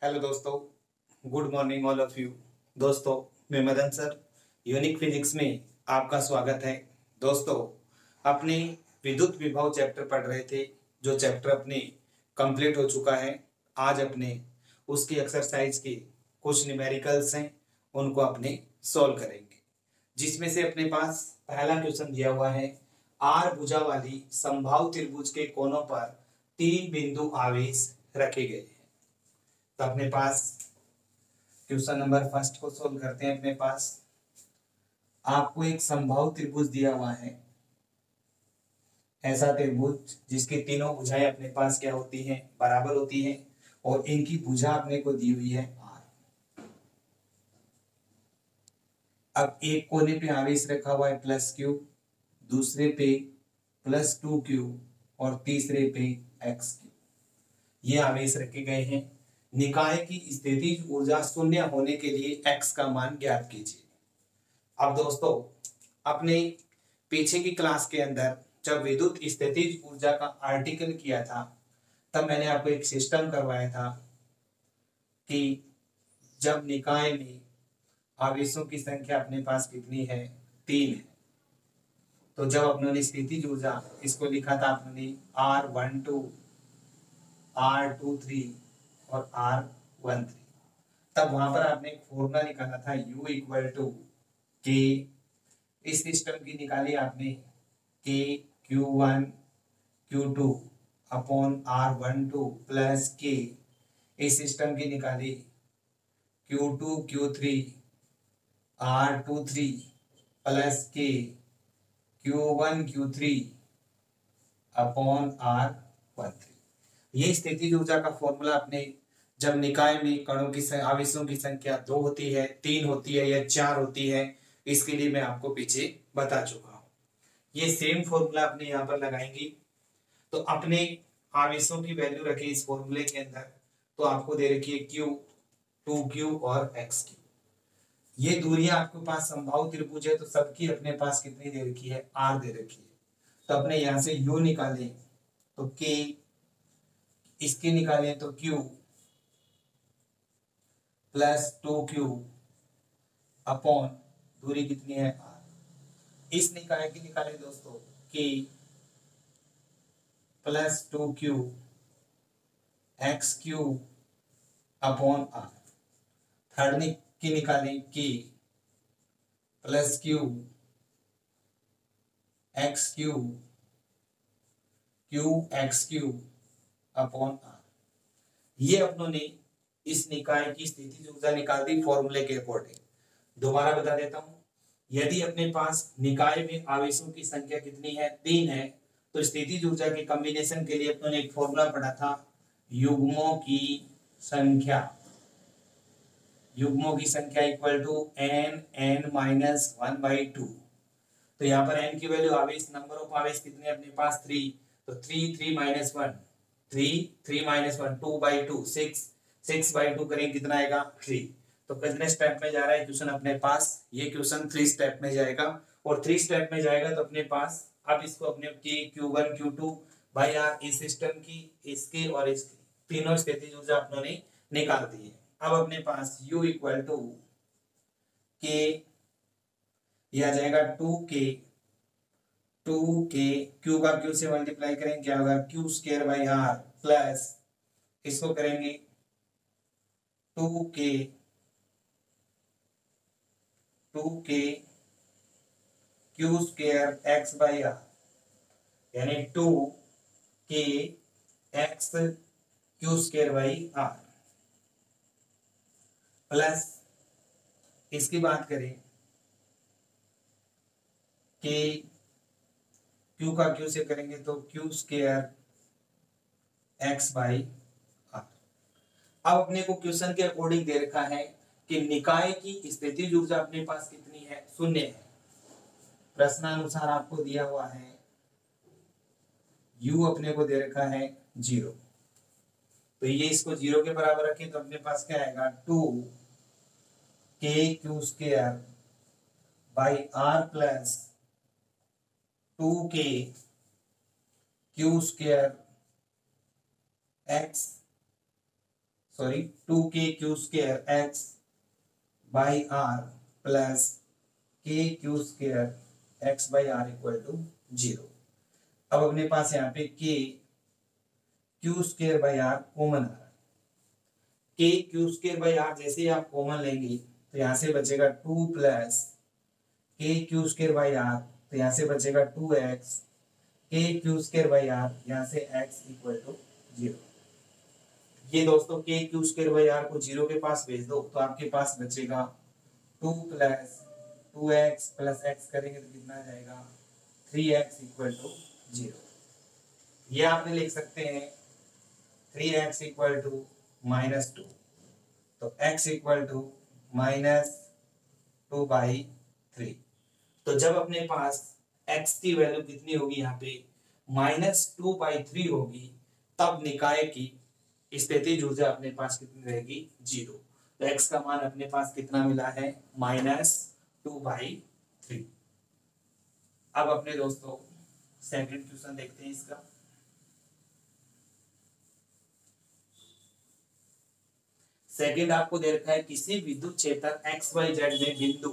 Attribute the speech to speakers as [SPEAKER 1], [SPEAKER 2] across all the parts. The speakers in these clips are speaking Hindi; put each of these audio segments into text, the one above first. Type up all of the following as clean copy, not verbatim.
[SPEAKER 1] हेलो दोस्तों, good morning all of you. दोस्तों, मैं मदन सर यूनिक फिजिक्स में आपका स्वागत है। दोस्तों, अपने विद्युत विभव चैप्टर पढ़ रहे थे, जो चैप्टर अपने कंप्लीट हो चुका है। आज अपने उसकी एक्सरसाइज के कुछ न्यूमेरिकल्स हैं, उनको अपने सॉल्व करेंगे, जिसमें से अपने पास पहला क्वेश्चन दिया हुआ है। आर भुजा वाली समबाहु त्रिभुज के कोनों पर 3 बिंदु आवेश रखे गए हैं। तो अपने पास क्वेश्चन नंबर फर्स्ट को सोल्व करते हैं। अपने पास आपको एक समबाहु त्रिभुज दिया हुआ है, ऐसा त्रिभुज जिसकी तीनों भुजाएं अपने पास क्या होती हैं, बराबर होती हैं, और इनकी भुजा अपने को दी हुई है आर। अब एक कोने पे आवेश रखा हुआ है +q, दूसरे पे +2q और तीसरे पे xq। ये आवेश रखे गए हैं। निकाय की स्थितिज ऊर्जा शून्य होने के लिए x का मान ज्ञात कीजिए। अब दोस्तों, अपने पीछे की क्लास के अंदर जब विद्युत स्थितिज ऊर्जा का आर्टिकल किया था, तब मैंने आपको एक सिस्टम करवाया था कि जब निकाय में आवेशों की संख्या अपने पास कितनी है, 3 है। तो जब अपने स्थितिज ऊर्जा इसको लिखा था अपने R12, R23 और R13, तब वहां पर आपने एक फॉर्मूला निकाला था U इक्वल टू के। इस सिस्टम की निकाली आपने के Q1 Q2 upon R12 plus के। इस सिस्टम की निकाली Q2 Q3 R23 प्लस के Q1 Q3 अपॉन R13। ये स्थितिज ऊर्जा का फॉर्मूला अपने जब निकाय में कणों की आवेशों की संख्या 2 होती है, 3 होती है या 4 होती है, इसके लिए मैं आपको पीछे बता चुका हूं। ये सेम फॉर्मूला अपने यहाँ पर लगाएंगे। तो अपने आवेशों की वैल्यू रखे इस फॉर्मूले के अंदर, तो आपको दे रखी है Q, 2Q और XQ। ये दूरियां आपके पास समबाहु त्रिभुज है, तो सबकी अपने पास कितनी दे रखी है, R दे रखी है। तो अपने यहां से U निकालें तो K, इसके निकालें तो Q प्लस 2Q अपॉन दूरी कितनी है, R। इस निकाय की निकालें दोस्तों K plus 2Q XQ upon R। Third की निकालें K plus Q XQ Q XQ upon R। ये अपनों ने इस निकाय की स्थितिज ऊर्जा निकाल दी फॉर्मूले के अकॉर्डिंग। दोबारा बता देता हूं, यदि अपने पास निकाय में आवेशों की संख्या कितनी है, 3 है, तो स्थितिज ऊर्जा के कॉम्बिनेशन के लिए अपनों ने एक फॉर्मूला पढ़ा था, युग्मों की संख्या। युग्मों की संख्या इक्वल टू n(n-1/2). तो यहाँ पर n की वैल्यू आवेश, नंबर ऑफ आवेश कितने अपने पास 3, तो 3 3 - 1 3 3 - 1 2/2 6 6/2 करेंगे कितना आएगा 3। तो कितने स्टेप में जा रहा है क्वेश्चन अपने पास, ये क्वेश्चन 3 स्टेप में जाएगा। और 3 स्टेप में जाएगा तो अपने पास अब इसको अपने Q1 Q2 भाई यार इस सिस्टम की, इसके और इसकी तीनों स्थितिज ऊर्जा अपनों ने निकाल दी है। अब अपने पास U इक्वल टू के, यह आ जाएगा 2K Q का Q से मल्टीप्लाई करेंगे क्या होगा, Q²/R प्लस इसको करेंगे 2K Q² X/R, यानी 2K X Q²/R प्लस इसकी बात करें कि Q का Q से करेंगे तो Q² X/R। अब अपने को क्वेश्चन के अकॉर्डिंग दे रखा है कि निकाय की स्थितिज ऊर्जा अपने पास कितनी है, 0 है। प्रश्नानुसार आपको दिया हुआ है U अपने को दे रखा है 0। तो ये इसको 0 के बराबर रखें तो अपने पास क्या आएगा 2K Q²/R plus 2K Q² X sorry 2k² x by R plus k² x by R equal to 0। अब अपने पास यहाँ पे k² बाई आर कॉमन आ रहा है। k² बाई आर जैसे ही आप कॉमन लेंगे तो यहाँ से बचेगा 2 प्लस k² बाई आर, तो यहाँ से बचेगा 2x k² बाई आर, यहाँ से x इक्वल टू 0। ये दोस्तों k² बाई आर को 0 के पास भेज दो तो आपके पास बचेगा 2 प्लस 2x प्लस x करेंगे तो कितना आ जाएगा 3x इक्वल टू 0। ये आपने लिख सकते हैं 3x इक्वल टू -2, तो x इक्वल टू -2/3। तो जब अपने पास x की वैल्यू कितनी होगी, यहाँ पे -2/3 होगी, तब निकाय की स्थितिज ऊर्जा अपने पास कितनी रहेगी 0। तो x का मान अपने पास कितना मिला है -2/3। अब अपने दोस्तों सेकंड क्वेश्चन देखते हैं इसका। सेकंड आपको दे रखा है किसी विद्युत क्षेत्र XYZ में बिंदु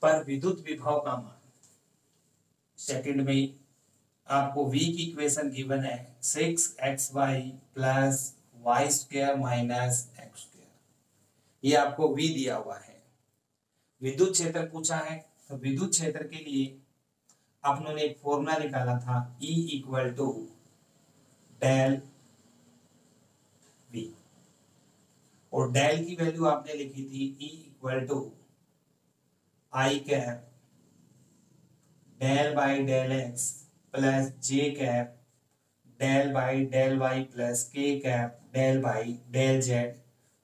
[SPEAKER 1] पर विद्युत विभव का मान। सेकंड में आपको v की इक्वेशन गिवन है 6xy plus y² minus x²। ये आपको v दिया हुआ है। विद्युत क्षेत्र पूछा है, तो विद्युत क्षेत्र के लिए आपने एक फॉर्मूला निकाला था E equal to del v, और डेल की वैल्यू आपने लिखी थी E equal to i cap del by del x plus j cap del by del y plus k cap del by del z,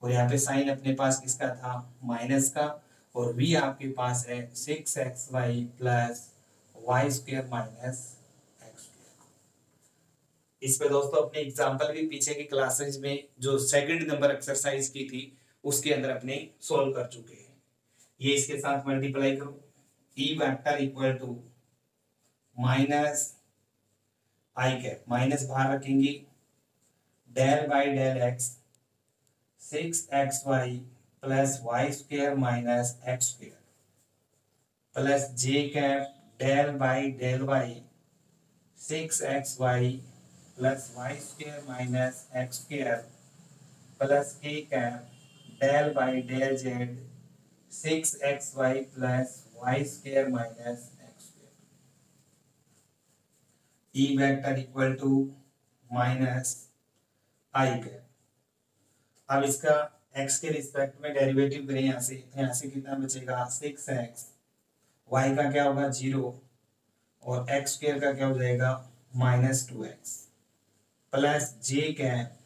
[SPEAKER 1] और यहाँ पे साइन अपने पास किसका था माइनस का, और v आपके पास है 6xy plus y² minus x²। इस पे दोस्तों अपने एग्जांपल भी पीछे की क्लासेज में जो सेकंड नंबर एक्सरसाइज की थी उसके अंदर अपने सॉल्व कर चुके हैं। ये इसके साथ मल्टीप्लाई करो, E vector equal to minus i cap, minus बाहर रखेंगे, del by del x 6xy plus y² minus x² plus j cap del by del y 6xy plus y² minus x² plus k cap del by del z 6xy plus y² minus x²। E vector equal to minus i cap. अब इसका x के रिस्पेक्ट में डेरिवेटिव करें यहाँ से, तो यहाँ से कितना बचेगा 6x, y का क्या होगा 0, और x² का क्या हो जाएगा -2x plus j cap,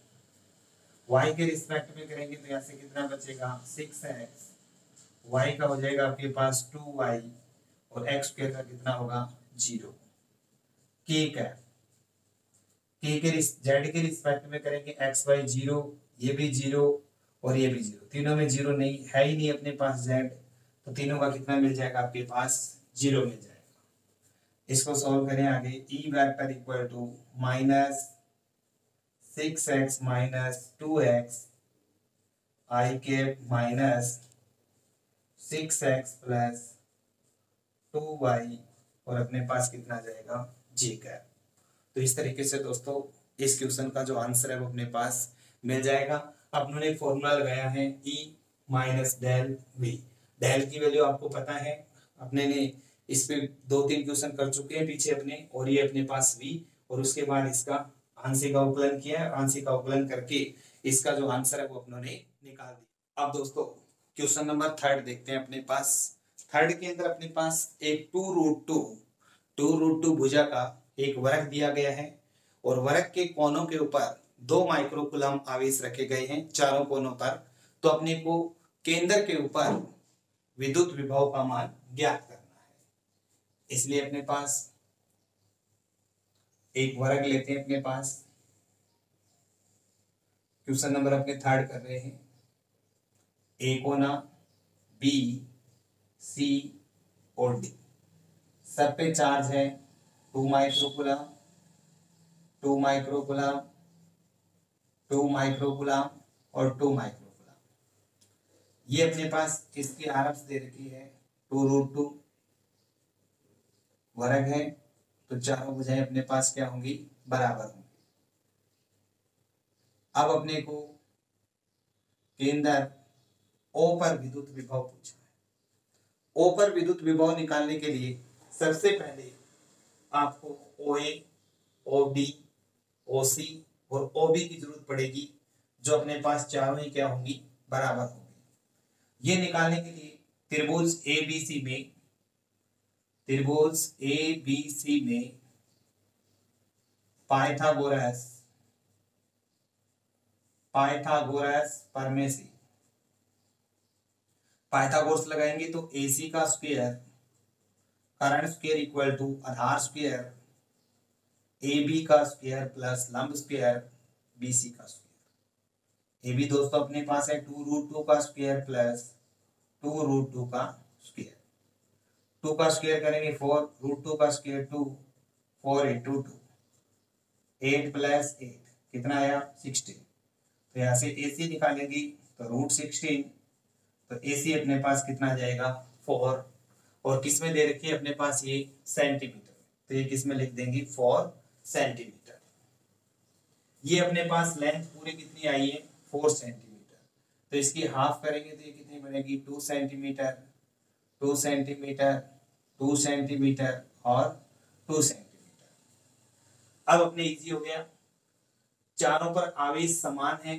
[SPEAKER 1] y के रिस्पेक्ट में करेंगे तो यहाँ से कितना बचेगा 6x, y का हो जाएगा आपके पास 2y, और x² का कितना होगा 0। k कैप, k के z के रिस्पेक्ट में करेंगे x y 0, ये भी 0 और ये भी 0, तीनों में 0 नहीं है ही नहीं अपने पास z, तो तीनों का कितना मिल जाएगा आपके पास 0 मिल जाएगा। इसको सॉल्व करें आगे, E vector equal to minus 6x minus 2x i cap minus 6x plus 2y, और अपने पास कितना जाएगा j कैप। तो इस तरीके से दोस्तों इस क्वेश्चन का जो आंसर है वो अपने पास मिल जाएगा। अपने एक फॉर्मूला लगाया है E minus del v। Del की वैल्यू आपको पता है, अपने ने इस पे 2-3 क्वेश्चन कर चुके हैं पीछे अपने, और ये अपने पास v, और उसके बाद इसका आंशिक अवकलन किया है, आंशिक अवकलन करके इसका जो आंसर है वो अपने निकाल दिया। अब दोस्तों क्वेश्चन नंबर 3 देखते हैं अपने पास। थर्ड के अंदर अपने पास एक 2√2 भुजा का एक वर्ग दिया गया है, और वर्ग के कोनों के ऊपर 2 माइक्रोकूलम आवेश रखे गए हैं चारों कोनों पर। तो अपने को केंद्र के ऊपर विद्युत विभव का मान ज्ञात करना है। इसलिए अपने पास एक वर्ग लेते हैं, अपने पास क्वेश्चन नंबर अपने 3 कर रहे हैं। ए कोना, बी, सी और डी, सब पे चार्ज है 2 माइक्रोकूलम 2 माइक्रोकूलम 2 माइक्रोकूलम और 2 माइक्रोकुलम। ये अपने पास इसकी आरम्स दे रखी है 2√2 वर्ग है, तो चारों भुजाएं अपने पास क्या होंगी, बराबर होंगी। अब अपने को केंद्र O पर विद्युत विभव पूछा है। O पर विद्युत विभव निकालने के लिए सबसे पहले आपको OA, OB, OC और OB की जरूरत पड़ेगी, जो अपने पास चारों ही क्या होंगी, बराबर होंगी। ये निकालने के लिए त्रिभुज ABC में पाइथागोरस परमेसी पाइथागोरस लगाएंगे तो AC का स्क्वायर करंट स्क्वायर इक्वल टू आधार स्क्वायर AB का स्क्वायर प्लस लंब स्क्वायर BC का स्क्वायर। AB दोस्तों अपने पास है 2√2 का स्क्वायर प्लस 2√2 का स्क्वायर। 2 का स्क्वायर करेंगे 4√2 का स्क्वायर 2, 4 into 2, 8 प्लस 8 कितना आया 16। तो यहाँ से AC निकालेंगे तो √16, तो AC अपने पास कितना आ जाएगा 4, और किस में दे रखी है अपने पास ये सेंटीमीटर, तो ये किस में लिख देंगे 4 सेंटीमीटर। ये अपने पास लेंथ पूरी कितनी आई है 4 सेंटीमीटर, तो इसकी हाफ करेंगे तो ये कितनी बनेगी 2 सेंटीमीटर, 2 सेंटीमीटर, 2 सेंटीमीटर और 2 सेंटीमीटर। अब अपने इजी हो गया, चारों पर आवेश समान है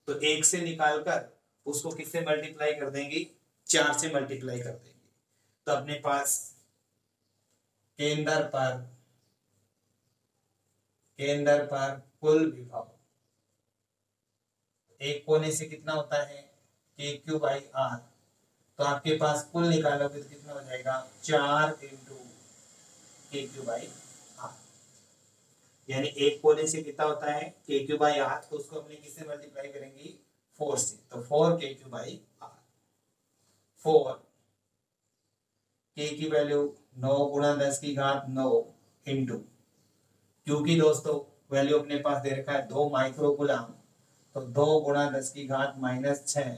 [SPEAKER 1] तो 1 से निकालकर उसको किससे मल्टीप्लाई कर देंगे, 4 से मल्टीप्लाई कर देंगे। तो अपने पास केंद्र पर कुल विभव एक कोने से कितना होता है KQ/R, तो आपके पास कुल निकालोगे तो कितना हो जाएगा 4 into KQ/R, यानी एक कोने से कितना होता है KQ/R, तो उसको अपने किससे मल्टीप्लाई करेंगे 4 से, तो 4 KQ/R। 4 K की वैल्यू 9 गुणा 10 की घात 9 इंटू Q की दोस्तों वैल्यू अपने पास दे रखा है 2 माइक्रोकुलम, तो 2 गुणा 10 की घात -6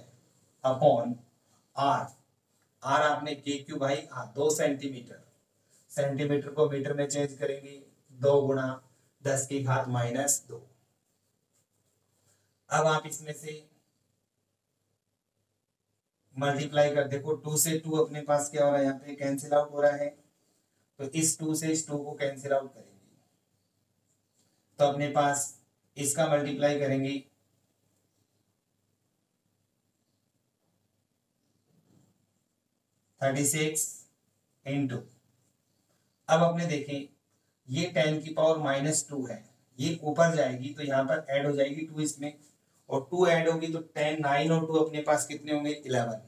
[SPEAKER 1] अपॉन R। R आपने KQ/R 2 सेंटीमीटर, सेंटीमीटर को मीटर में चेंज करेंगे 2 गुणा 10 की घात -2। अब आप इसमें से मल्टीप्लाई कर देखो, 2 से 2 अपने पास क्या हो रहा है, यहाँ पे कैंसिल आउट हो रहा है, तो इस 2 से इस 2 को कैंसिल आउट करेंगे, तो अपने पास इसका मल्टीप्लाई करेंगे 36 इंटू, अब अपने देखें ये 10 की पावर -2 है, ये ऊपर जाएगी तो यहाँ पर ऐड हो जाएगी 2 इसमें, और 2 ऐड होगी तो 10, 9 और 2 अपने पास कितने होंगे 11।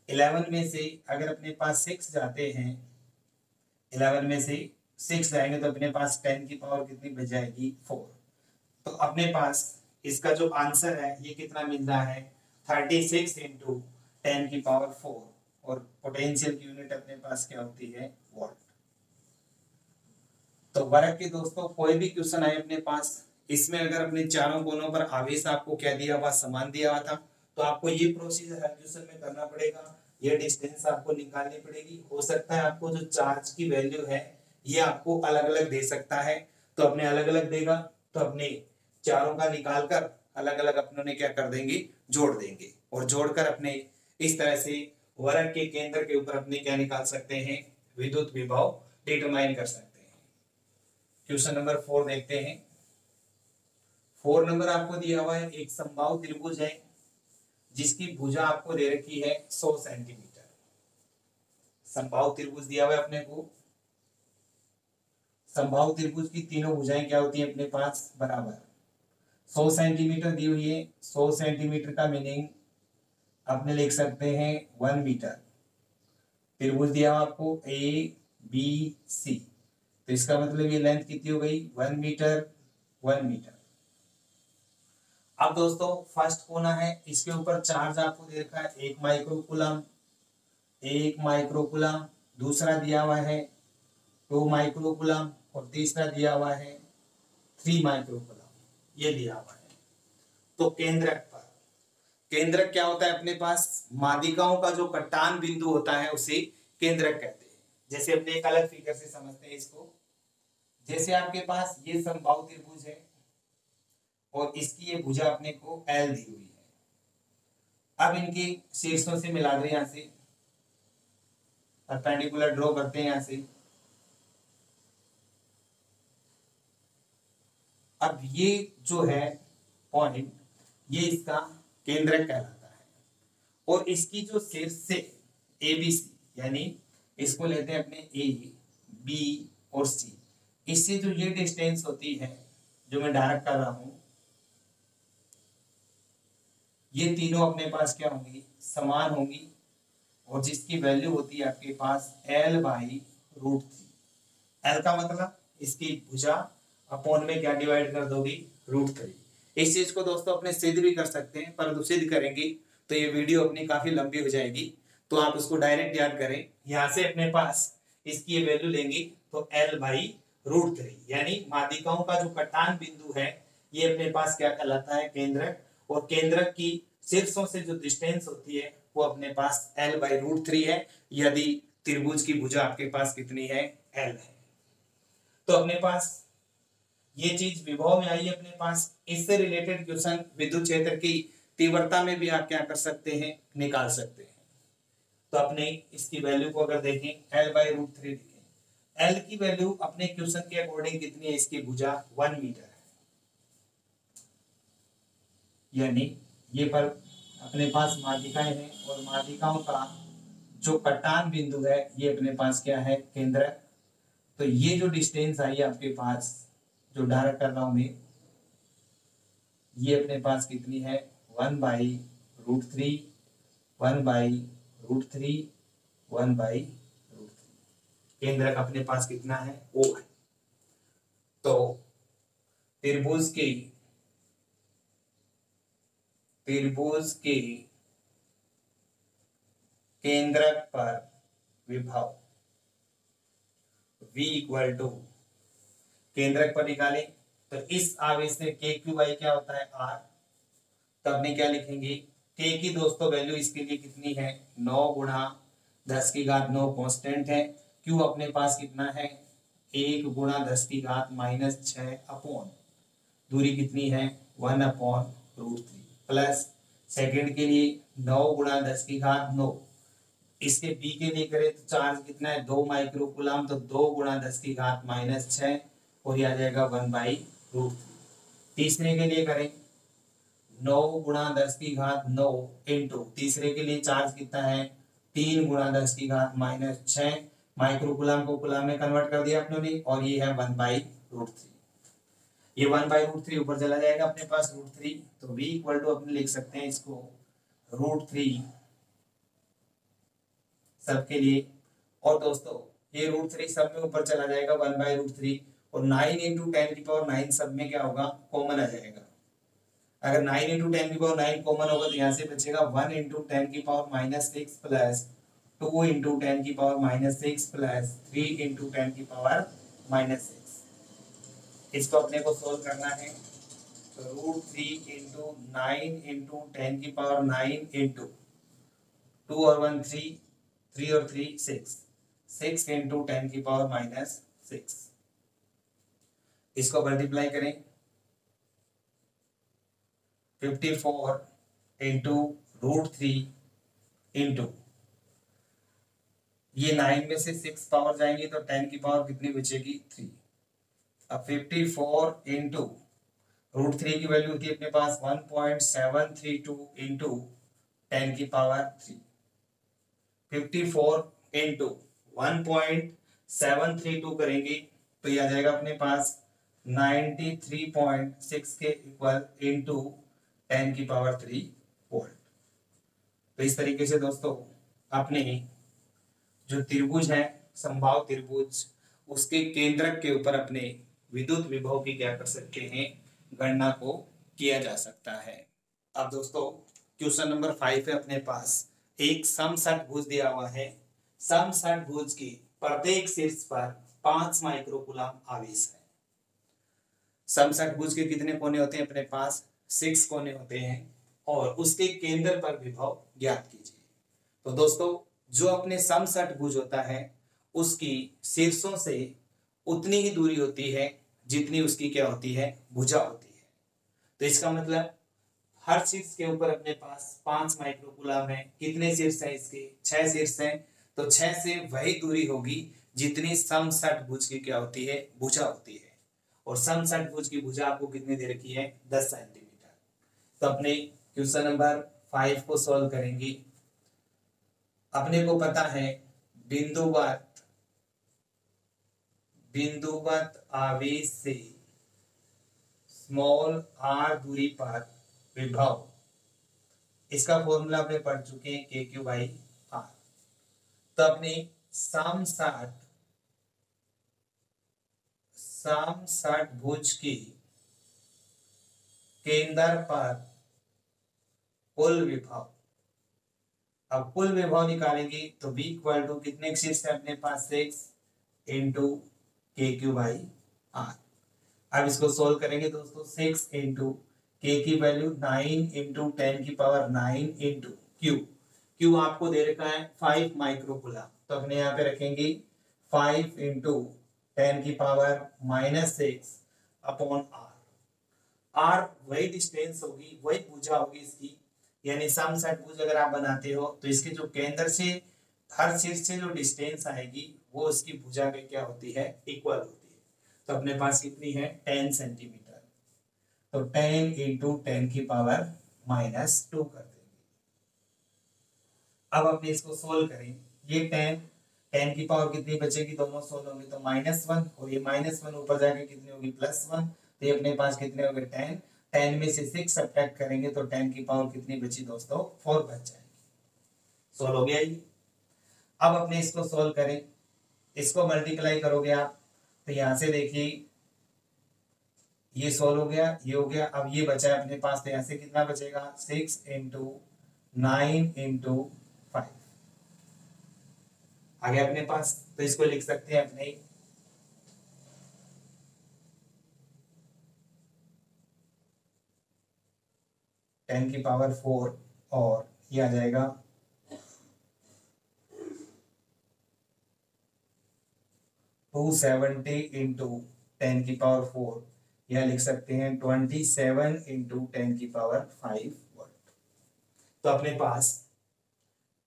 [SPEAKER 1] 11 में से अगर अपने पास 6 जाते हैं, 11 में से 6 जाएंगे तो अपने पास 10 की पावर कितनी बच जाएगी 4। तो अपने पास इसका जो आंसर है ये कितना मिल रहा है 36 इंटू 10 की पावर 4, और पोटेंशियल की यूनिट अपने पास क्या होती है वोल्ट। तो वर्ग के दोस्तों कोई भी क्वेश्चन आए अपने पास, इसमें अगर अपने चारों कोनों पर आवेश आपको क्या दिया हुआ, समान दिया हुआ था, तो आपको ये प्रोसीजर हर क्वेश्चन में करना पड़ेगा, ये डिस्टेंस आपको निकालनी पड़ेगी। हो सकता है आपको जो चार्ज की वैल्यू है ये आपको अलग अलग दे सकता है, तो अपने अलग अलग देगा तो अपने चारों का निकाल कर अलग अलग अपनों ने क्या कर देंगे, जोड़ देंगे, और जोड़कर अपने इस तरह से वर्ग के केंद्र के ऊपर अपने क्या निकाल सकते हैं, विद्युत विभव डिटरमाइन कर सकते हैं। क्वेश्चन नंबर 4 देखते हैं। 4 नंबर आपको दिया हुआ है, एक समबाहु त्रिभुज है जिसकी भुजा आपको दे रखी है 100 सेंटीमीटर। समबाहु त्रिभुज दिया हुआ है अपने को, समबाहु त्रिभुज की तीनों भुजाएं क्या होती है अपने पास बराबर। 100 सेंटीमीटर दी हुई है, 100 सेंटीमीटर का मीनिंग अपने लिख सकते हैं 1 मीटर। त्रिभुज दिया हुआ आपको ABC, तो इसका मतलब ये लेंथ कितनी हो गई 1 मीटर, 1 मीटर। अब दोस्तों फर्स्ट कोना है, इसके ऊपर चार्ज आपको दे रखा है 1 माइक्रोकुलम, 1 माइक्रोकुलम, दूसरा दिया हुआ है 2 माइक्रोकुलम, और तीसरा दिया हुआ है 3 माइक्रोकुलम, ये दिया हुआ है। तो केंद्रक पर केंद्रक क्या होता है अपने पास, माध्यिकाओं का जो कटान बिंदु होता है उसे केंद्रक कहते हैं। जैसे अपने एक अलग फिगर से समझते हैं इसको। जैसे आपके पास ये समबाहु त्रिभुज है और इसकी ये भुजा अपने को एल दी हुई है। अब इनके शीर्षों से मिला दो, यहां से परपेंडिकुलर ड्रॉ करते हैं यहां से। अब ये जो है पॉइंट, ये इसका केंद्रक कहलाता है। और इसकी जो शीर्ष से ABC यानी इसको लेते हैं अपने A, B और C, इससे जो ये डिस्टेंस होती है जो मैं डायरेक्ट कर रहा हूं, ये तीनों अपने पास क्या होंगी, समान होंगी। और जिसकी वैल्यू होती है आपके पास L/√3। L का मतलब इसकी भुजा अपॉन में क्या डिवाइड कर दोगी, √3। इस चीज को दोस्तों अपने सिद्ध भी कर सकते हैं, परंतु सिद्ध करेंगे तो ये वीडियो अपनी काफी लंबी हो जाएगी, तो आप उसको डायरेक्ट याद करें। यहाँ से अपने पास इसकी ये वैल्यू लेंगे तो L/√3, यानी माध्यिकाओं का जो कटान बिंदु है ये अपने पास क्या कहलाता है, केंद्रक। और केंद्रक की शीर्षों से जो डिस्टेंस होती है वो अपने पास L/√3 है, यदि त्रिभुज की भुजा आपके पास कितनी है, L है। तो अपने पास ये चीज विभव में आई है अपने पास। इससे रिलेटेड क्वेश्चन विद्युत क्षेत्र की तीव्रता में भी आप क्या कर सकते हैं, निकाल सकते हैं। तो अपने इसकी वैल्यू को अगर देखें L/√3 लिखें, L की वैल्यू अपने क्वेश्चन के अकॉर्डिंग कितनी है, इसकी भुजा 1 मीटर है। यानी ये पर अपने पास माध्यिकाएं हैं और माध्यिकाओं का जो कटान बिंदु है ये अपने पास क्या है, केंद्रक। तो ये जो डिस्टेंस आई है आपके पास, जो डायरेक्ट कर रहा हूं मैं, ये अपने पास कितनी है, 1/√3, 1/√3, 1/√3। केंद्रक अपने पास कितना है, O है। तो त्रिभुज के केंद्रक पर विभव V = केंद्रक पर निकालें तो इस आवेश से Q/I क्या होता है, R। तब में क्या लिखेंगे, K की दोस्तों वैल्यू इसके लिए कितनी है, 9 × 10⁻9 कांस्टेंट है। Q अपने पास कितना है, 1 × 10⁻⁻6 अपॉन दूरी कितनी है, 1/√3 प्लस सेकंड के लिए 9 × 10⁻9, इसके B के लिए करें तो चार्ज कितना है, 2 माइक्रोकूलम, तो 2 × 10⁻6 और ये आ जाएगा 1/√3। तीसरे के लिए करें 9 × 10⁻9 इंटू तीसरे के लिए चार्ज कितना है, 3 × 10⁻6 माइक्रोकूलम को कूलम में कन्वर्ट कर दिया अपनों ने, और ये है 1/√3। ये 1/√3 ऊपर चला जाएगा अपने पास √3। तो V = अपने लिख सकते हैं इसको √3 सबके लिए। और दोस्तों ये √3 सब में ऊपर चला जाएगा 1/√3, और 9 × 10⁹ सब में क्या होगा, कॉमन आ जाएगा। अगर 9 × 10⁹ कॉमन होगा तो यहाँ से बचेगा 1 × 10⁻6 प्लस 2 × 10⁻6 प्लस 3 × 10⁻6। इसको अपने को सोल्व करना है। तो √3 × 9 × 10⁹ इंटू 2 और 1 3, 3 और 3 6, 6 × 10⁻6। इसको मल्टीप्लाई करें 54 × √3 इंटू ये 9 में से 6 पावर जाएंगी तो 10 की पावर कितनी बचेगी, 3। अब 54 इंटू √3 की वैल्यू होती है अपने पास 1.732 इंटू 10 की पावर 3। 54 इंटू 1.732 करेंगे तो यह आ जाएगा अपने पास 93.6 के इक्वल इंटू 10 की पावर 3 वोल्ट। तो इस तरीके से दोस्तों अपने जो त्रिभुज है, समबाहु त्रिभुज, उसके केंद्रक के ऊपर अपने विद्युत विभव की क्या कर सकते हैं, गणना को किया जा सकता है। अब दोस्तों क्वेश्चन नंबर 5 है अपने पास। एक समषटभुज दिया हुआ है। समषटभुज के प्रत्येक शीर्ष पर 5 माइक्रोकूलम आवेश है। समषटभुज के कितने कोने होते हैं अपने पास, 6 कोने होते हैं। और उसके केंद्र पर विभव ज्ञात कीजिए। तो दोस्तों जो अपने समषटभुज होता है उसकी शीर्षों से उतनी ही दूरी होती है जितनी उसकी क्या होती है, भुजा होती है। तो इसका मतलब हर शीर्ष के ऊपर अपने पास 5 माइक्रोकूलम है। कितने शीर्ष हैं इसके, 6 शीर्ष हैं। तो 6 से वही दूरी होगी जितनी समषटभुज की क्या होती है, भुजा होती है। और समषटभुज की भुजा आपको कितनी दे रखी है, 10 सेंटीमीटर। तो अपने क्वेश्चन नंबर 5 को सॉल्व करेंगे। अपने को पता है बिंदुवत आवेश से स्मॉल r दूरी पर विभव, इसका फॉर्मूला अपने पढ़ चुके हैं KQ/R। तो अपने समषटभुज की केंद्र पर कुल विभव, अब कुल विभव निकालेंगे तो V इक्वल टू कितने शीर्ष है अपने पास, 6 इंटू KQ/R। अब इसको सोल्व करेंगे दोस्तों, 6 इंटू K की वैल्यू 9 इंटू 10 की पावर 9 इंटू Q आपको दे रखा है 5 माइक्रोकूलम। तो अपने यहाँ पे रखेंगे 5 इंटू 10 की पावर -6 अपॉन R वही डिस्टेंस होगी, वही भुजा होगी इसकी। यानी समषटभुज अगर आप बनाते हो तो इसके जो केंद्र से हर शीर्ष से जो डिस्टेंस आएगी वो उसकी भुजा के क्या होती है, इक्वल होती है। तो अपने पास कितनी है, 10 सेंटीमीटर। तो 10 इंटू 10 की पावर -2 कर देंगे। अब अपने इसको सोल्व करें, ये 10 की पावर कितनी बचेगी, दोनों सोल्व होंगे तो -1, और ये -1 ऊपर जाके कितनी होगी, +1। तो ये अपने पास कितने हो गए, 10 में से 6 सब्ट्रैक्ट करेंगे तो 10 की पावर कितनी बची दोस्तों, 4 बच जाएगी। सोल्व हो गया ये। अब अपने इसको सोल्व करें, इसको मल्टीप्लाई करोगे आप तो यहां से देखिए ये सोल्व हो गया, ये हो गया। अब ये बचा है अपने पास, तो यहां से कितना बचेगा, 6 इंटू 9 इंटू 5 आ गया अपने पास। तो इसको लिख सकते हैं अपने 10 की पावर 4 और ये आ जाएगा 270 इंटू 10 की पावर 4, यह लिख सकते हैं 27 इंटू 10 की पावर 5 वोल्ट। तो अपने पास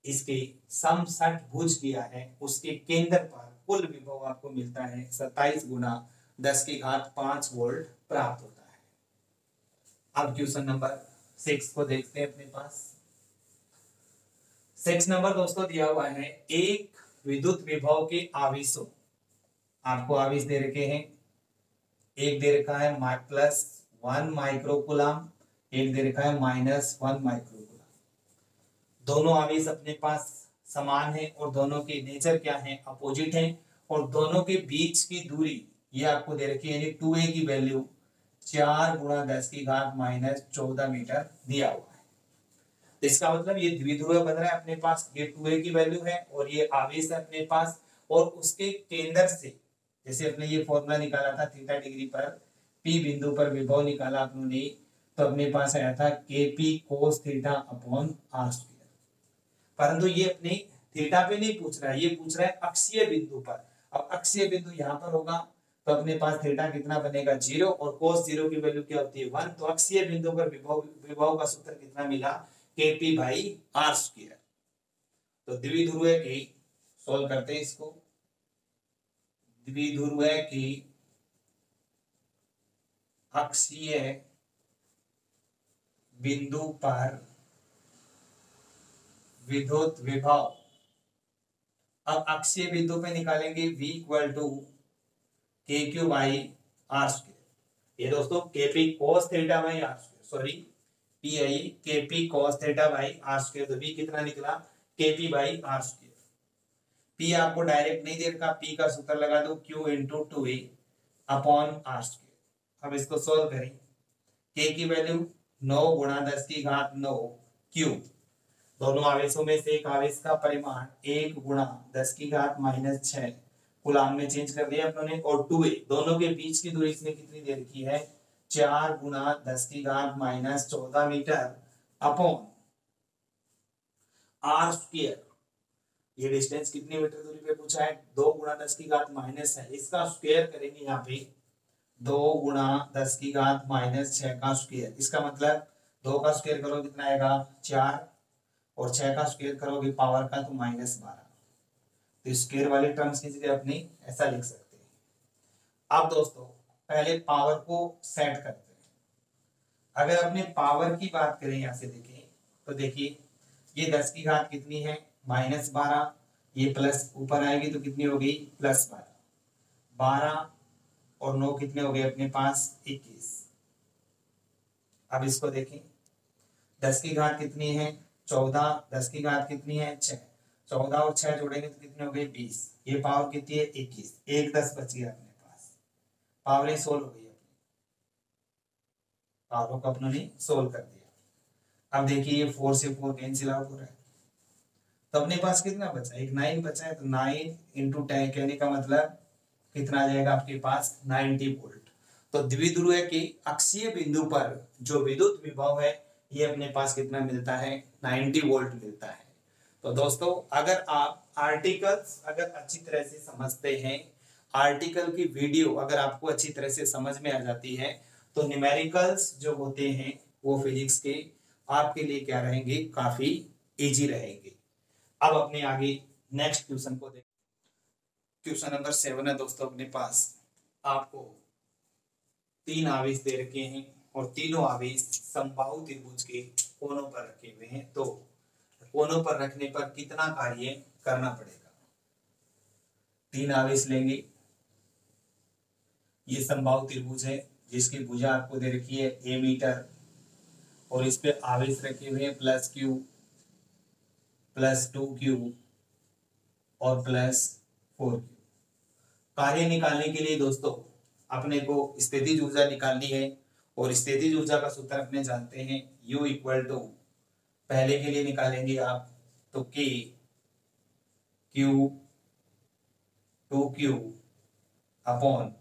[SPEAKER 1] इसके समषटभुज किया है, उसके केंद्र पर कुल विभव आपको मिलता है 27 गुना 10 की घात 5 वोल्ट प्राप्त होता है। अब क्वेश्चन नंबर 6 को देखते हैं अपने पास। 6 नंबर दोस्तों दिया हुआ है, एक विद्युत विभव के आवेशों, आपको आवेश दे रखे हैं, एक दे रखा है +1 माइक्रोकूलम, एक दे रखा है -1 माइक्रोकूलम। दोनों आवेश अपने पास समान है और दोनों के नेचर क्या है, अपोजिट है। और दोनों के बीच की दूरी ये आपको दे रखी है, यानी 2a की वैल्यू 4 गुणा 10 की घात -14 मीटर दिया हुआ है। तो इसका मतलब ये द्विध्रुव बन रहा है अपने पास, ये 2a की वैल्यू है और ये आवेश है अपने पास, और उसके केंद्र से जैसे अपने ये फॉर्मूला निकाला था थीटा डिग्री पर P बिंदु पर विभव निकाला अपने, तो अपने पास आया था KP cos theta upon R square. परंतु ये अपने थीटा पे नहीं पूछ रहा है, ये पूछ रहा है अक्षीय बिंदु पर। अब अक्षीय बिंदु यहाँ पर होगा तो अपने पास थीटा कितना बनेगा, 0, और cos 0 की वैल्यू क्या होती है, 1। तो अक्षीय बिंदु पर विभव का सूत्र कितना मिला, KP/R स्क्वायर। तो द्विध्रुव की सोल्व करते हैं इसको, द्विध्रुव की अक्षीय बिंदु पर विद्युत विभव। अब अक्षीय बिंदु पे निकालेंगे V equal to KQ/R square. ये दोस्तों KP cos theta by R square, sorry PI KP cos theta by R square. तो V कितना निकला, KP/R स्क्वायर। P आपको डायरेक्ट नहीं दे रखा, P का सूत्र लगा दो Q into 2A upon R square. अब इसको सोल्व करें, K की वैल्यू 9 गुणा 10 की घात 9 Q, दोनों आवेशों में से एक आवेश का परिमाण 1 गुणा 10 की घात -6 कूलाम में चेंज कर दिया अपनों ने, और 2a, दोनों के बीच की दूरी इसने कितनी दे रखी है, 4 गुणा 10 की घात -14 मीटर अपॉन आर स्क्वायर। ये डिस्टेंस कितनी मीटर दूरी पे पूछा है, 2 गुणा 10 की घात माइनस है, इसका स्क्वायर करेंगे यहाँ पे 2 गुणा 10 की घात माइनस 6 का स्क्वायर। इसका मतलब 2 का स्क्वायर करोगे कितना आएगा 4, और 6 का स्क्वायर करोगे पावर का तो -12। तो स्क्वायर वाली टर्म्स की जगह अपनी ऐसा लिख सकते हैं। अब दोस्तों पहले पावर को सेट करते हैं। अगर अपने पावर की बात करें यहां से देखें तो देखिए ये 10 की घात कितनी है -12, ये प्लस ऊपर आएगी तो कितनी हो गई +12, 12 और 9 कितने हो गए अपने पास 21। अब इसको देखें 10 की घात कितनी है 14, 10 की घात कितनी है 6, 14 और 6 जोड़ेंगे तो कितने हो गए 20, ये पावर कितनी है 21, 1 10 बच गया अपने पास, पावर सोल्व हो गई, अपनी पावर को अपनों ने सोल्व कर दिया। अब देखिए ये 4 से 4 कैंसिल आउट हो रहा है, तो अपने पास कितना बचा, एक 9 बचा है, तो 9 इंटू 10 कहने का मतलब कितना आ जाएगा आपके पास 90 वोल्ट। तो द्विध्रुव के अक्षीय बिंदु पर जो विद्युत विभव है ये अपने पास कितना मिलता है 90 वोल्ट मिलता है। तो दोस्तों अगर आप आर्टिकल्स अगर अच्छी तरह से समझते हैं, आर्टिकल की वीडियो अगर आपको अच्छी तरह से समझ में आ जाती है, तो न्यूमेरिकल्स जो होते हैं वो फिजिक्स के आपके लिए क्या रहेंगे, काफी इजी रहेंगे। अब अपने आगे नेक्स्ट क्वेश्चन को देखें। क्वेश्चन नंबर 7 है दोस्तों, अपने पास आपको 3 आवेश दे रखे हैं और तीनों आवेश समबाहु त्रिभुज के कोनों पर रखे हुए हैं। तो कोनों पर रखने पर कितना कार्य करना पड़ेगा। 3 आवेश लेंगे, ये समबाहु त्रिभुज है जिसकी भुजा आपको दे रखी है a मीटर, और इस पे आवेश रखे हुए हैं +q, +2q और +4q। कार्य निकालने के लिए दोस्तों अपने को स्थितिज ऊर्जा निकालनी है, और स्थितिज ऊर्जा का सूत्र अपने जानते हैं U इक्वल टू, पहले के लिए निकालेंगे आप तो K Q 2Q अपॉन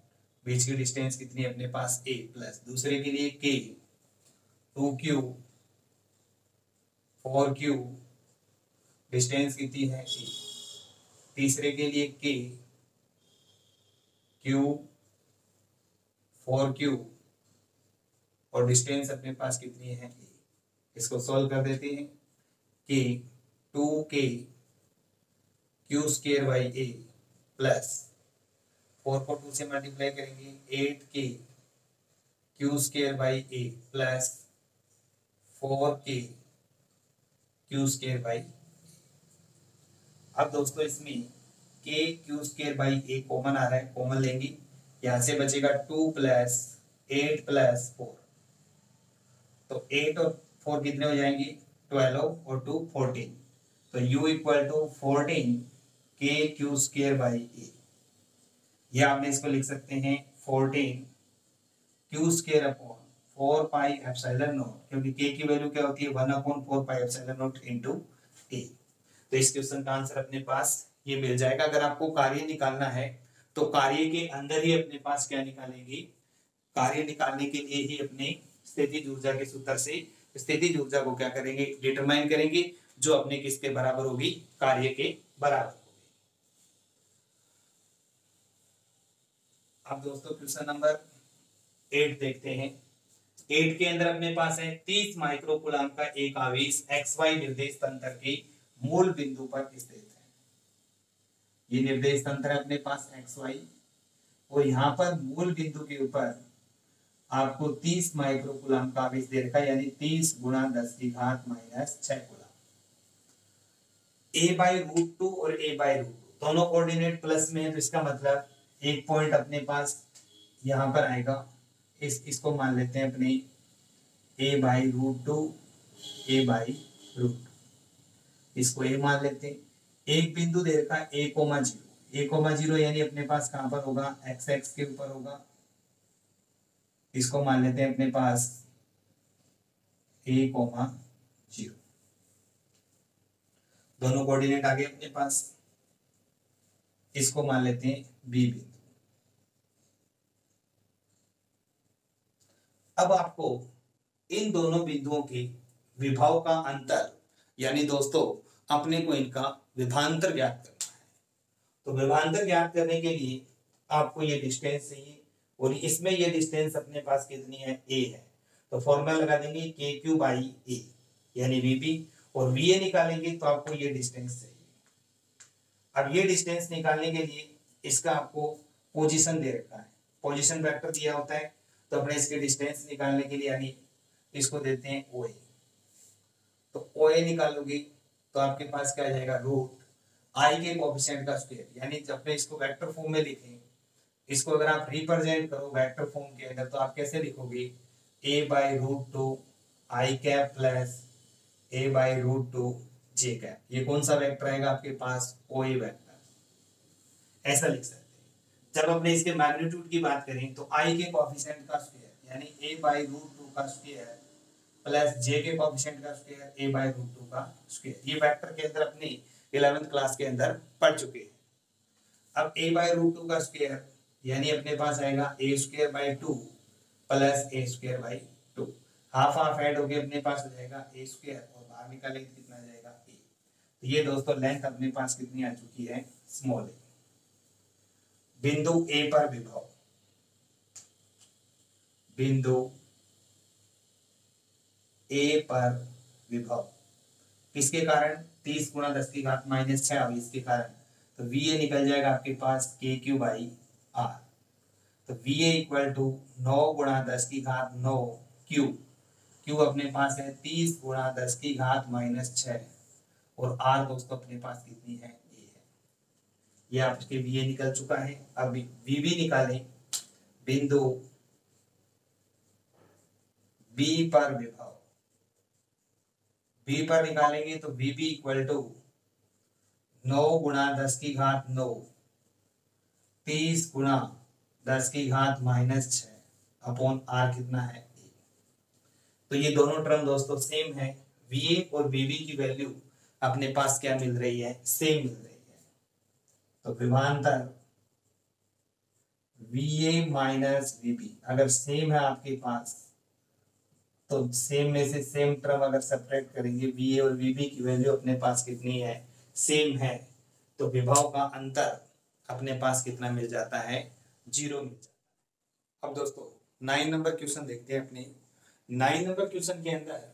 [SPEAKER 1] बीच की डिस्टेंस कितनी है अपने पास A, प्लस दूसरे के लिए K 2Q 4Q डिस्टेंस कितनी है A, तीसरे के लिए K Q 4Q और डिस्टेंस अपने पास कितनी है A। इसको सॉल्व कर देते हैं, K 2K Q square by A plus 4 को 2 से मल्टीप्लाई करेंगे 8K Q square by A plus 4K Q square by. अब दोस्तों इसमें K Q square by A common आ रहा है, कॉमन लेंगे, यहां से बचेगा 2 प्लस 8 प्लस 4, तो 8 और 4 कितने हो जाएंगे 12 और 2 14, तो U equal to 14 K Q square by A। या आपने इसको लिख सकते हैं 14 Q square upon 4 pi epsilon naught, क्योंकि K की वैल्यू क्या होती है 1/4 pi epsilon naught into A। तो इस क्वेश्चन का आंसर अपने पास ये मिल जाएगा। अगर आपको कार्य निकालना है तो कार्य के अंदर ही अपने पास क्या निकालेंगे, कार्य निकालने के लिए ही अपने स्थितिज ऊर्जा के सूत्र से स्थितिज ऊर्जा को क्या करेंगे डिटरमाइन करेंगे, जो अपने किसके बराबर होगी, कार्य के बराबर होगी। अब दोस्तों क्वेश्चन नंबर 8 देखते हैं। 8 के अंदर अपने पास है 30 माइक्रोकूलम का एक आवेश XY निर्देश तंत्र के मूल बिंदु पर स्थित है। ये निर्देश तंत्र है अपने पास XY, और यहाँ पर मूल बिंदु के ऊपर आपको 30 माइक्रोकूलम का आवेश दे रखा है, यानी 30 गुणा 10 की घात -6 कूलम। a/√2 और a/√2 दोनों कोऑर्डिनेट प्लस में है, तो इसका मतलब एक पॉइंट अपने पास यहाँ पर आएगा, इसको मान लेते हैं अपने a/√2 a/√2, इसको a मान लेते हैं। एक बिंदु दे रखा है a,0 यानी अपने पास कहां पर होगा x के ऊपर होगा, इसको मान लेते हैं अपने पास a,0। दोनों कोऑर्डिनेट आ गए अपने पास, इसको मान लेते हैं b बिंदु। अब आपको इन दोनों बिंदुओं के विभव का अंतर, यानी दोस्तों अपने को इनका विभांतर ज्ञात करना है। तो विभांतर ज्ञात करने के लिए आपको ये डिस्टेंस चाहिए और इसमें ये डिस्टेंस अपने पास कितनी है, a है। तो फॉर्मूला लगा देंगे KQ बाई A यानी VP, और VA निकालेंगे तो आपको ये डिस्टेंस चाहिए। अब ये डिस्टेंस निकालने के लिए इसका आपको पोजीशन दे रखा है, पोजीशन वेक्टर दिया होता है। तो अपने इसके डिस्टेंस निकालने के लिए यानी इसको देते हैं OA। तो OA निकालोगे तो आपके पास क्या आ जाएगा, रूट I के कोएफिशिएंट का स्क्वायर, यानी जब अपने इसको वेक्टर फॉर्म में लिखें, इसको अगर आप रिप्रेजेंट करो वेक्टर फॉर्म के अंदर तो आप कैसे लिखोगे, a by root two I cap plus a by root two J cap. ये कौन सा वेक्टर आएगा आपके पास, OA वेक्टर, ऐसा लिख सकते हैं। जब अपने इसके मैग्नीट्यूड की बात करें तो I के कोएफिशिएंट का स्क्वायर यानी a बाई रूट टू का स्क्वायर प्लस j के कोएफिशिएंट का square a by root two का स्क्वायर। ये वेक्टर के अंदर अपनी 11th क्लास के अंदर पढ़ चुके हैं। अब a बाई रूट टू का स्क्वायर यानी अपने पास आएगा a square by two plus a square by two, half half add होके अपने पास हो जाएगा a स्क्वायर और बाहर निकालेंगे कितना जाएगा a। तो ये दोस्तों लेंथ अपने पास कितनी आ चुकी है, स्मॉल a। बिंदु A पर विभव, बिंदु A पर विभव किसके कारण, 30 गुणा 10 की घात माइनस 6 आवेश के कारण। तो VA निकल जाएगा आपके पास KQ बाई R। तो VA इक्वल टू 9 गुणा 10 की घात 9 Q, Q अपने पास है 30 गुणा 10 की घात माइनस 6 और R दोस्तों अपने पास कितनी है, A है। ये आपके VA निकल चुका है। अब VB निकालें, बिंदु B पर विभव, B पर निकालेंगे तो VB इक्वल टू 9 गुणा 10 की घात 9 30 गुणा 10 की घात माइनस 6 अपॉन R कितना है, A। तो ये दोनों टर्म दोस्तों सेम है, VA और VB की वैल्यू अपने पास क्या मिल रही है, सेम मिल रही है। तो विभवांतर VA माइनस VB अगर सेम है आपके पास तो सेम में से सेम टर्म अगर सेपरेट करेंगे, VA और VB की वैल्यू अपने पास कितनी है, सेम है, तो विभव का अंतर अपने पास कितना मिल जाता है, 0 मिल जाता है। अब दोस्तों 9 नंबर क्वेश्चन देखते हैं। अपने 9 नंबर क्वेश्चन के अंदर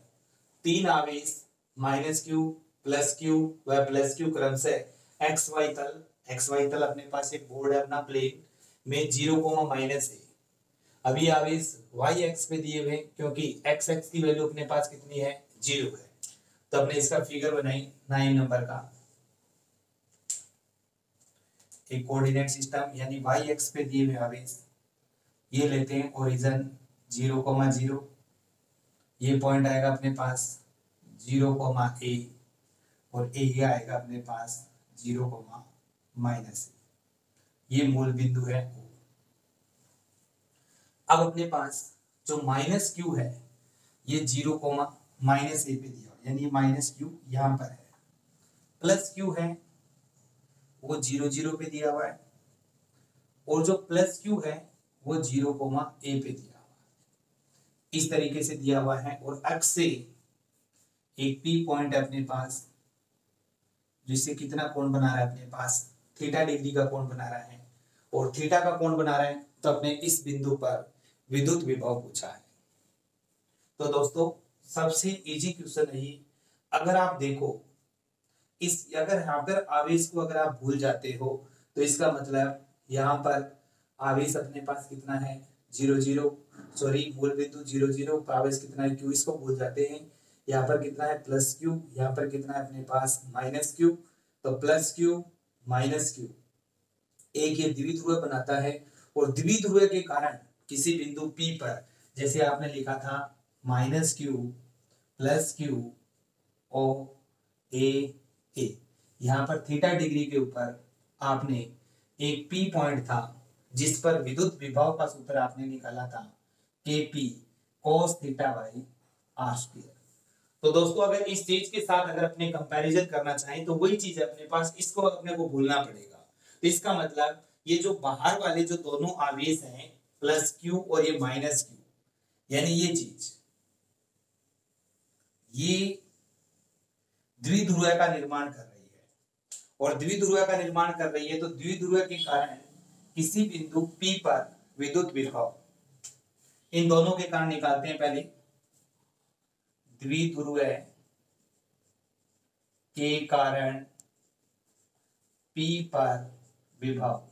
[SPEAKER 1] 3 आवेश -q +q व +q क्रम से xy तल अपने पास एक बोर्ड है अपना प्लेन में 0, -a। अभी आवेश y एक्स पे दिए हुए क्योंकि x की वैल्यू अपने पास कितनी है, 0 है। तो अपने इसका फिगर बनाई 9 नंबर का, एक कोऑर्डिनेट सिस्टम यानी y एक्स पे दिए हुए आवेश ये लेते हैं ओरिजिन 0, ये पॉइंट आएगा अपने पास 0, a और a ये आएगा अपने पास 0, -a। ये मूल बिंदु है। अब अपने पास जो -q है ये 0, -a पे दिया हुआ यानी -q यहाँ पर है, +q है वो 0, पे दिया हुआ है और जो +q है वो 0, a पे दिया हुआ है। इस तरीके से दिया हुआ है और अक्ष से एक P पॉइंट है अपने पास जिससे कितना कोण बना रहा है अपने पास, थीटा डिग्री का कोण बना रहा है और थीटा का कोण बना रहा है। तो अपने इस बिंदु पर विद्युत विभव पूछा है। तो दोस्तों सबसे इजी क्वेश्चन है ये। अगर आप देखो अगर आवेश को अगर आप भूल जाते हो तो इसका मतलब यहाँ पर आवेश अपने पास कितना है, 0, सॉरी मूल बिंदु 0, आवेश कितना है q, इसको भूल जाते हैं। यहाँ पर कितना है +q, यहाँ पर कितना है अपने पास -q। तो +q -q एक ये द्विध्रुव बनाता है और द्विध्रुव के कारण किसी बिंदु P पर जैसे आपने लिखा था -q +q O A, यहाँ पर थीटा डिग्री के ऊपर आपने एक P पॉइंट था जिस पर विद्युत विभव का सूत्र आपने निकाला था KP cos theta by r²। तो दोस्तों अगर इस चीज के साथ अगर अपने कंपैरिजन करना चाहें तो वही चीज है अपने पास, इसको अपने को भूलना पड़ेगा। तो इसका मतलब ये जो बाहर वाले जो दोनों आवेश हैं +q और ये -q यानी ये चीज ये द्विध्रुव का निर्माण कर रही है, और द्विध्रुव का निर्माण कर रही है तो द्विध्रुव के कारण किसी बिंदु P पर विद्युत विभव, इन दोनों के कारण निकालते हैं। पहले द्विध्रुव के कारण P पर विभव,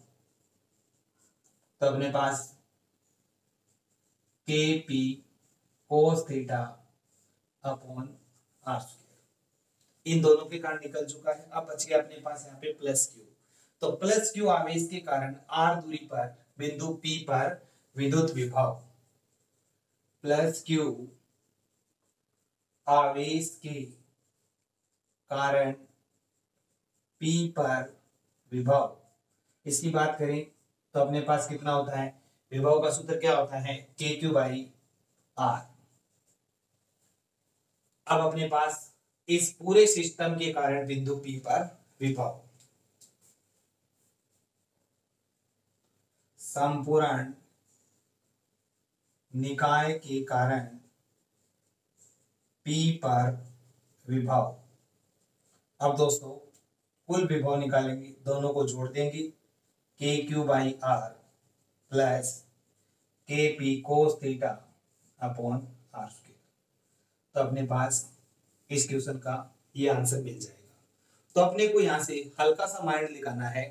[SPEAKER 1] तो अपने पास KP cos theta upon r square, इन दोनों के कारण निकल चुका है। अब बच गया अपने पास यहाँ पे प्लस Q, तो प्लस Q आवेश के कारण r दूरी पर बिंदु P पर विद्युत विभव, प्लस Q आवेश के कारण P पर विभव, इसकी बात करें तो अपने पास कितना होता है, विभव का सूत्र क्या होता है, KQ बाई R। अब अपने पास इस पूरे सिस्टम के कारण बिंदु P पर विभव, संपूर्ण निकाय के कारण P पर विभव। अब दोस्तों कुल विभव निकालेंगे, दोनों को जोड़ देंगे, KQ by R plus KP cos theta upon R square, तो अपने पास इस क्वेश्चन का ये आंसर मिल जाएगा। तो अपने को यहाँ से हल्का सा माइंड लगाना है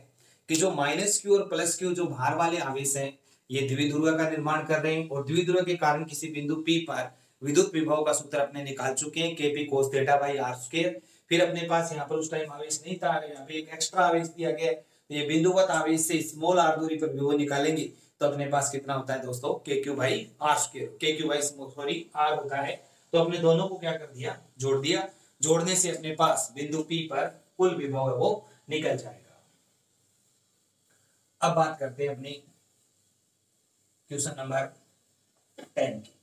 [SPEAKER 1] कि जो माइनस Q और प्लस Q जो भार वाले आवेश हैं ये द्विध्रुव का निर्माण कर रहे हैं, और द्विध्रुव के कारण किसी बिंदु P पर विद्युत विभव का सूत्र अपने निकाल चुके हैं, KP cos theta by R square. फिर अपने पास यहाँ पर उस टाइम आवेश नहीं था, यहाँ पे एक एक्स्ट्रा आवेश दिया गया है, तो ये बिंदुवत आवेश से स्मॉल r दूरी पर विभव निकालेंगे तो अपने पास कितना होता है दोस्तों, KQ by R square, KQ by sorry R होता है। तो अपने दोनों को क्या कर दिया, जोड़ दिया, जोड़ने से अपने पास बिंदु P पर कुल विभव है वो निकल जाएगा। अब बात करते हैं अपनी क्वेश्चन नंबर 10 की।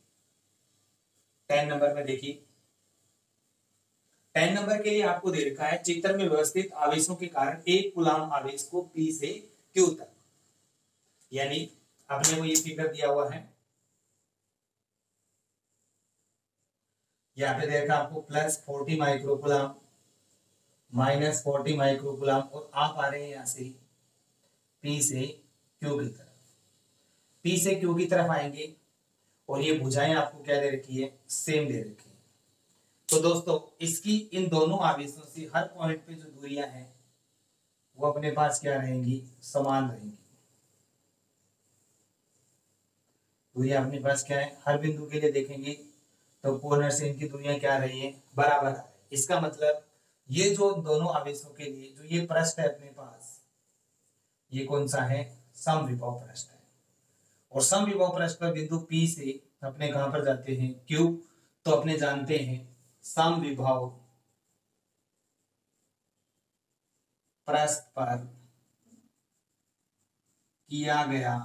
[SPEAKER 1] 10 नंबर में देखिए, 10 नंबर के लिए आपको दे रखा है चित्र में व्यवस्थित आवेशों के कारण एक कूलाम आवेश को P से Q तक, यानी अपने को ये फिगर दिया हुआ है, यहाँ पे देखा आपको प्लस 40 माइक्रोकूलाम माइनस 40 माइक्रोकूलाम, और आप आ रहे हैं यहाँ से P से Q की तरफ, P से Q की तरफ आएंगे, और ये भुजाएं आपको क्या दे रखी है, सेम दे रखी है। तो दोस्तों इसकी इन दोनों आवेशों से हर पॉइंट पे जो दूरियां हैं वो अपने पास क्या रहेंगी, समान रहेंगी। दूरियां अपने पास क्या है, हर बिंदु के लिए देखेंगे तो कोर्नर से इनकी दूरियां क्या रही है, बराबर है। इसका मतलब ये जो दोनों आवेशों के लिए जो ये पृष्ठ है अपने पास, ये कौन सा है, समविभव पृष्ठ है, और समविभव पृष्ठ पर बिंदु P से अपने कहां पर जाते हैं, Q, तो अपने जानते हैं समविभव पृष्ठ पर किया गया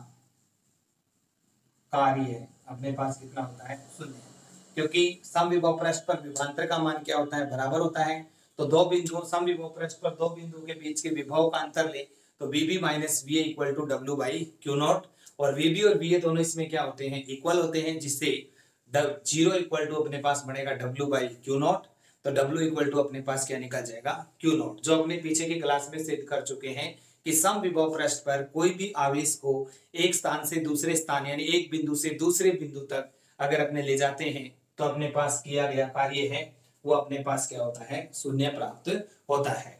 [SPEAKER 1] कार्य अपने पास कितना होता है, 0, क्योंकि समविभव पृष्ठ पर विभवांतर का मान क्या होता है, बराबर होता है। तो दो बिंदुओं समविभव पृष्ठ पर दो बिंदुओं के बीच के विभव का अंतर ले तो VB minus VA equal to W by Q naught, और VB और VA दोनों इसमें क्या होते हैं, इक्वल होते हैं, जिससे 0 इक्वल टू अपने पास बनेगा W बाई Q नॉट, तो W इक्वल टू अपने पास क्या निकल जाएगा, Q नॉट, जो अपने पीछे की क्लास में सिद्ध कर चुके हैं कि समविभव पृष्ठ पर कोई भी आवेश को एक स्थान से दूसरे स्थान यानी एक बिंदु से दूसरे बिंदु तक अगर अपने ले जाते हैं तो अपने पास किया गया कार्य है वो अपने पास क्या होता है, 0 प्राप्त होता है।